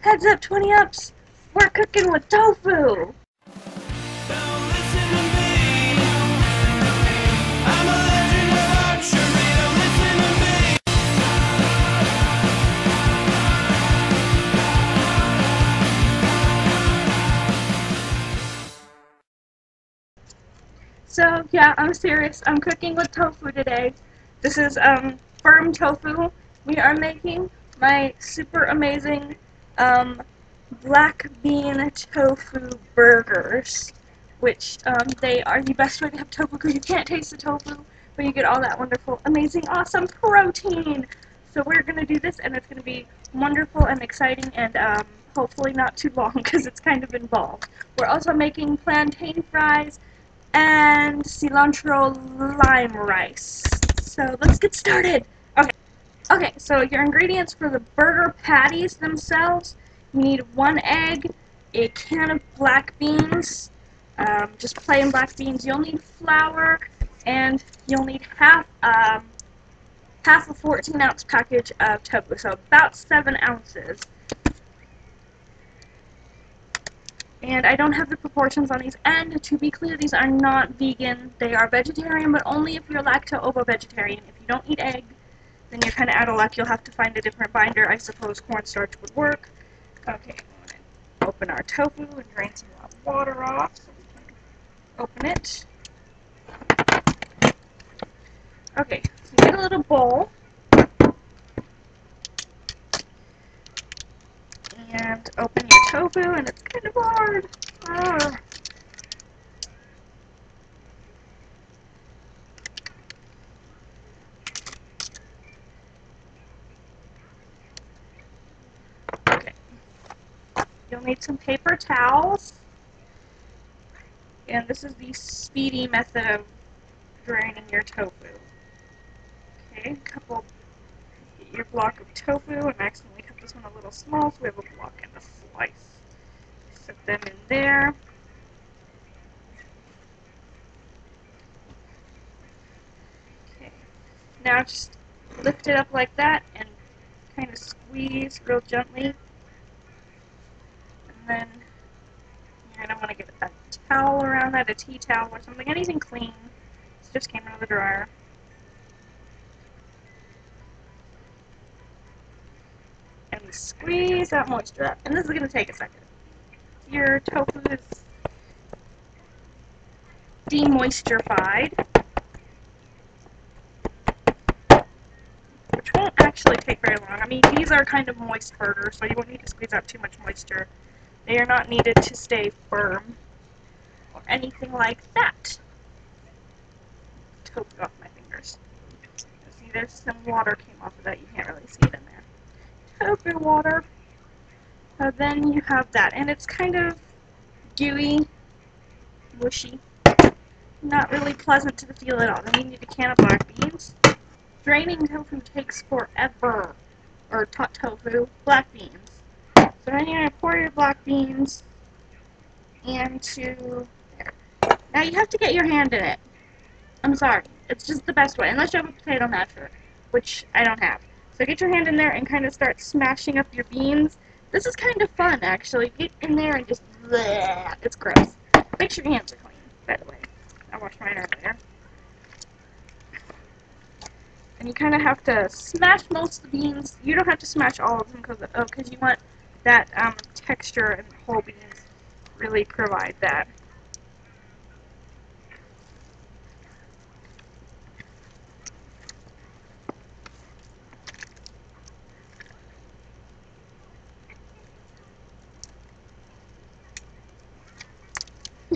Heads up, 20 ups! We're cooking with tofu! So yeah, I'm serious. I'm cooking with tofu today. This is firm tofu. We are making my super amazing black bean tofu burgers, which they are the best way to have tofu because you can't taste the tofu, but you get all that wonderful, amazing, awesome protein. So we're gonna do this, and it's gonna be wonderful and exciting, and hopefully not too long because it's kind of involved. We're also making plantain fries and cilantro lime rice. So let's get started. Okay, so your ingredients for the burger patties themselves, you need 1 egg, a can of black beans, just plain black beans. You'll need flour, and you'll need half a 14-ounce package of tofu, so about 7 ounces. And I don't have the proportions on these, and to be clear, these are not vegan. They are vegetarian, but only if you're lacto-ovo-vegetarian. If you don't eat egg, then you're kind of out of luck. You'll have to find a different binder. I suppose cornstarch would work. Okay, I'm going to open our tofu and drain some water off so we can open it. Okay, so you get a little bowl. And open your tofu, and it's kind of hard. Okay. You'll need some paper towels. And this is the speedy method of draining your tofu. Okay, get your block of tofu, and I accidentally cut this one a little small, so we have a block and a slice. Set them in there. Okay, now just lift it up like that and kind of squeeze real gently. And then you're going to want to get a towel around that, a tea towel or something, anything clean. This just came out of the dryer. And squeeze that moisture up. And this is going to take a second. Your tofu is demoisterified, which won't actually take very long. I mean, these are kind of moist burgers, so you won't need to squeeze out too much moisture. They are not needed to stay firm or anything like that. Tofu off my fingers. See, there's some water came off of that. You can't really see it in there. Tofu water. Then you have that, and it's kind of gooey, mushy. Not really pleasant to the feel at all. Then you need a can of black beans. Draining tofu takes forever. Or tofu, black beans. So then you're going to pour your black beans into there. Now you have to get your hand in it. I'm sorry. It's just the best way, unless you have a potato masher, which I don't have. So get your hand in there and kind of start smashing up your beans. This is kind of fun, actually. Get in there and just, bleh, it's gross. Make sure your hands are clean, by the way. I washed mine earlier. And you kind of have to smash most of the beans. You don't have to smash all of them because you want that texture, and whole beans really provide that.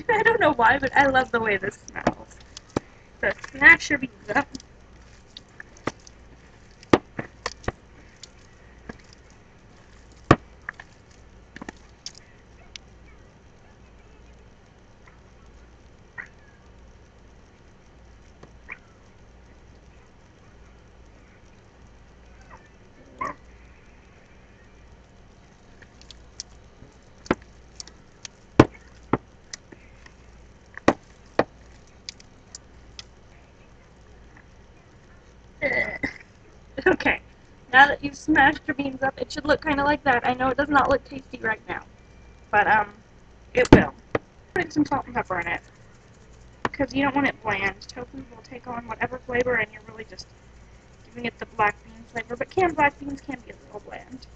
I don't know why, but I love the way this smells. So smash your beans up. Now that you've smashed your beans up, it should look kind of like that. I know it does not look tasty right now, but it will. Putting some salt and pepper in it, because you don't want it bland. Tofu will take on whatever flavor, and you're really just giving it the black bean flavor, but canned black beans can be a little bland.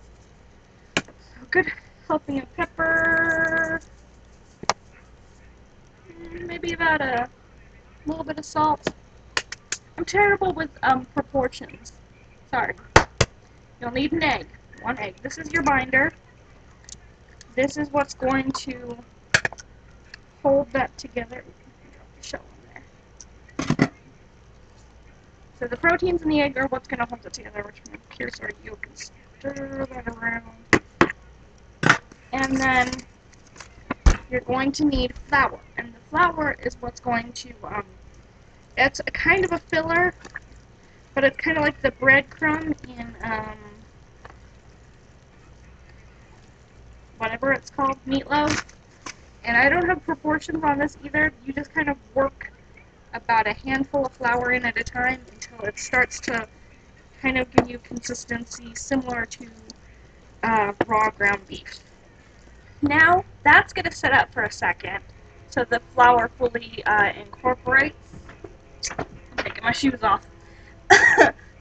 So good helping of pepper, maybe about a little bit of salt. I'm terrible with proportions. Sorry. You'll need an egg. One egg. This is your binder. This is what's going to hold that together. Drop the shell in there. So the proteins in the egg are what's going to hold it together, which I'm going to pierce our yolk and stir that around. And then you're going to need flour. And the flour is what's going to, it's a kind of a filler, but it's kind of like the breadcrumb in, whatever it's called, meatloaf. And I don't have proportions on this either. You just kind of work about a handful of flour in at a time until it starts to kind of give you consistency similar to raw ground beef. Now, that's going to sit up for a second so the flour fully incorporates. I'm taking my shoes off.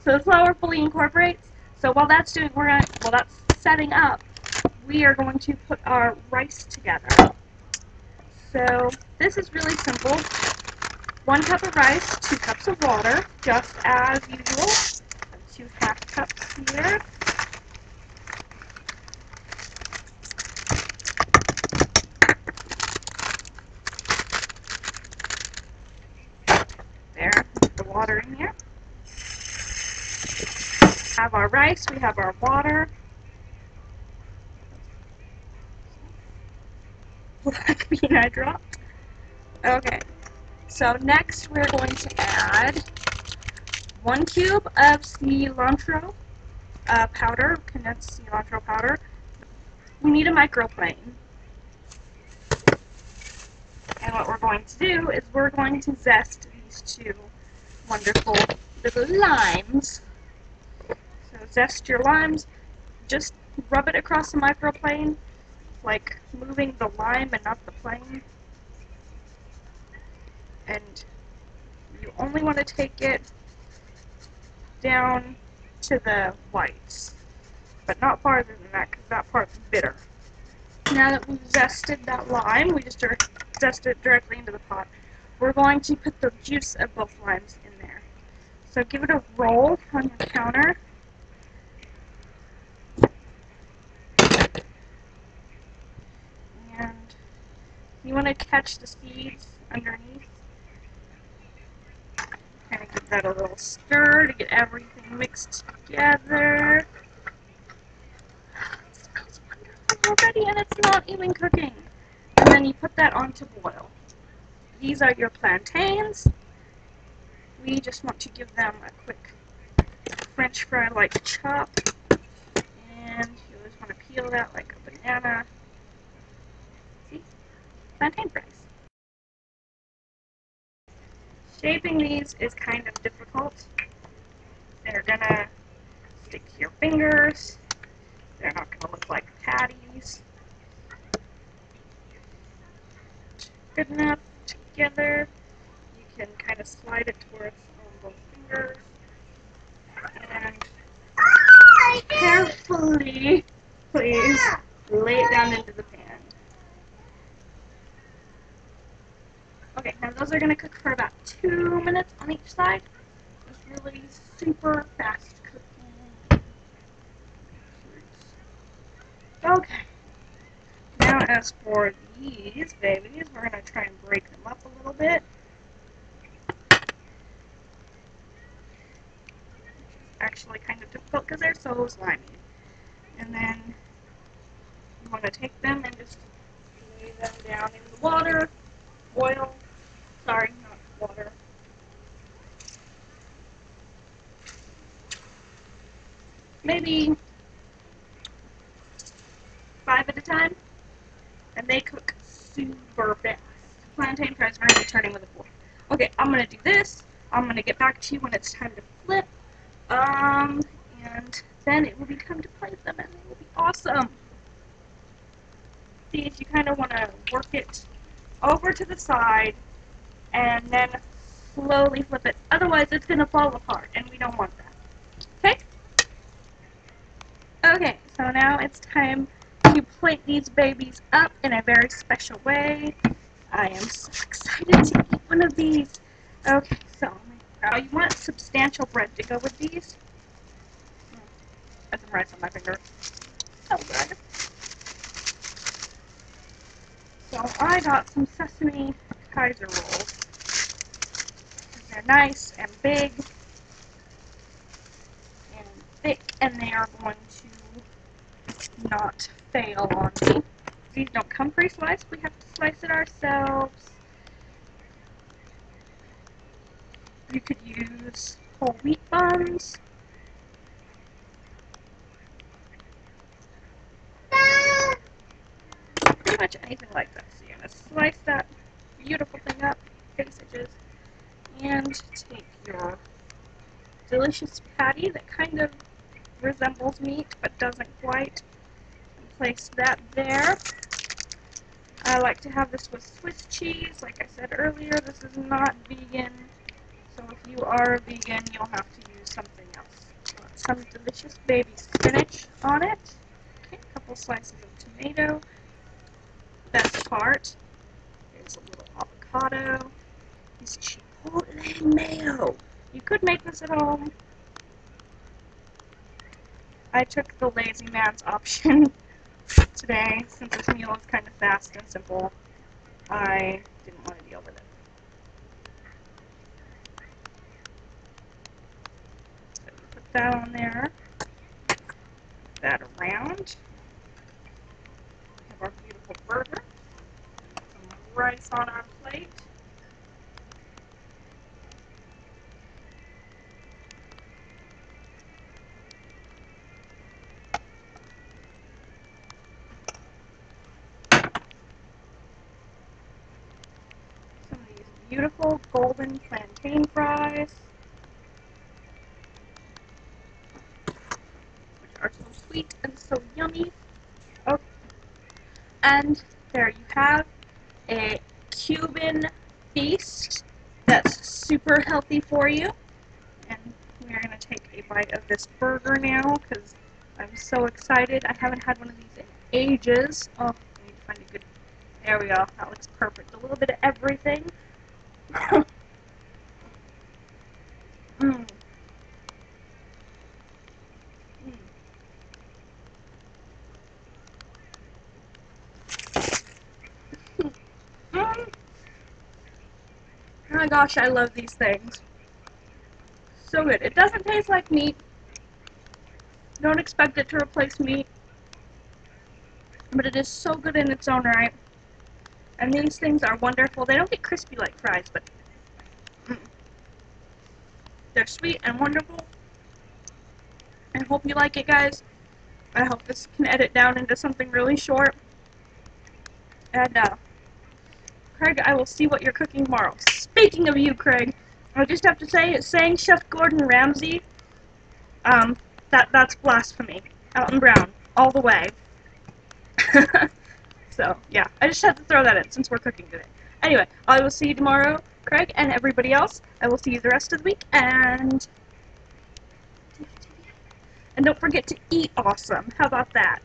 So the flour fully incorporates. So while that's doing, while that's setting up, we are going to put our rice together. So this is really simple. 1 cup of rice, 2 cups of water, just as usual. 2 half cups here. There, put the water in here. We have our rice, we have our water. Black bean I dropped. Okay, so next we're going to add 1 cube of cilantro powder, condensed cilantro powder. We need a microplane. And what we're going to do is we're going to zest these 2 wonderful little limes. So zest your limes, just rub it across the microplane, like moving the lime and not the plane. And you only want to take it down to the whites, but not farther than that because that part's bitter. Now that we've zested that lime, we just zest it directly into the pot. We're going to put the juice of both limes in there. So give it a roll on your counter. And you want to catch the seeds underneath. Kind of give that a little stir to get everything mixed together. It smells wonderful already, and it's not even cooking. And then you put that on to boil. These are your plantains. We just want to give them a quick French fry-like chop. And you just want to peel that like a banana. See? Plantain fries. Shaping these is kind of difficult. They're gonna stick to your fingers. They're not gonna look like patties. Good enough together. You can kind of slide it towards both fingers. And carefully, please, lay it down into the pan. Okay, now those are going to cook for about 2 minutes on each side. Just really super fast cooking. Okay. Now as for these babies, we're going to try and break them up a little bit. Actually kind of difficult because they're so slimy. And then you want to take them and just lay them down in the water, oil, sorry, not water. Maybe 5 at a time, and they cook super fast. Plantain fries are going to be turning with a fork. Okay, I'm going to do this. I'm going to get back to you when it's time to flip. And then it will be time to plate them and they will be awesome. These, you kind of want to work it over to the side and then slowly flip it. Otherwise, it's going to fall apart, and we don't want that. Okay? Okay, so now it's time to plate these babies up in a very special way. I am so excited to eat one of these. Okay, so you want substantial bread to go with these. Got some rice on my finger. So good. So I got some sesame Kaiser rolls. They're nice and big and thick, and they are going to not fail on me. These don't come pre-sliced. We have to slice it ourselves. You could use whole wheat buns. Pretty much anything like that. So you're going to slice that beautiful thing up, face edges, and take your delicious patty that kind of resembles meat but doesn't quite, and place that there. I like to have this with Swiss cheese. Like I said earlier, this is not vegan, so if you are vegan, you'll have to use something else. Some delicious baby spinach on it. Okay, a couple slices of tomato. Best part is a little avocado. This chipotle mayo. You could make this at home. I took the lazy man's option today, since this meal is kind of fast and simple. I didn't want to deal with it. So you put that on there, that around. We have our beautiful burger, some rice on our plate. Some of these beautiful golden plantain fries, which are so sweet and so yummy. Oh, and there you have a Cuban feast that's super healthy for you. And we are going to take a bite of this burger now because I'm so excited. I haven't had one of these in ages. Oh, I need to find a good... There we go. That looks perfect. A little bit of everything. Mmm. Oh my gosh, I love these things. So good. It doesn't taste like meat. Don't expect it to replace meat. But it is so good in its own right. And these things are wonderful. They don't get crispy like fries, but they're sweet and wonderful. I hope you like it, guys. I hope this can edit down into something really short. And, Craig, I will see what you're cooking tomorrow. Speaking of you, Craig, I just have to say, saying Chef Gordon Ramsay, that's blasphemy. Alton Brown, all the way. So, yeah, I just had to throw that in since we're cooking today. Anyway, I will see you tomorrow, Craig, and everybody else. I will see you the rest of the week, and don't forget to eat awesome. How about that?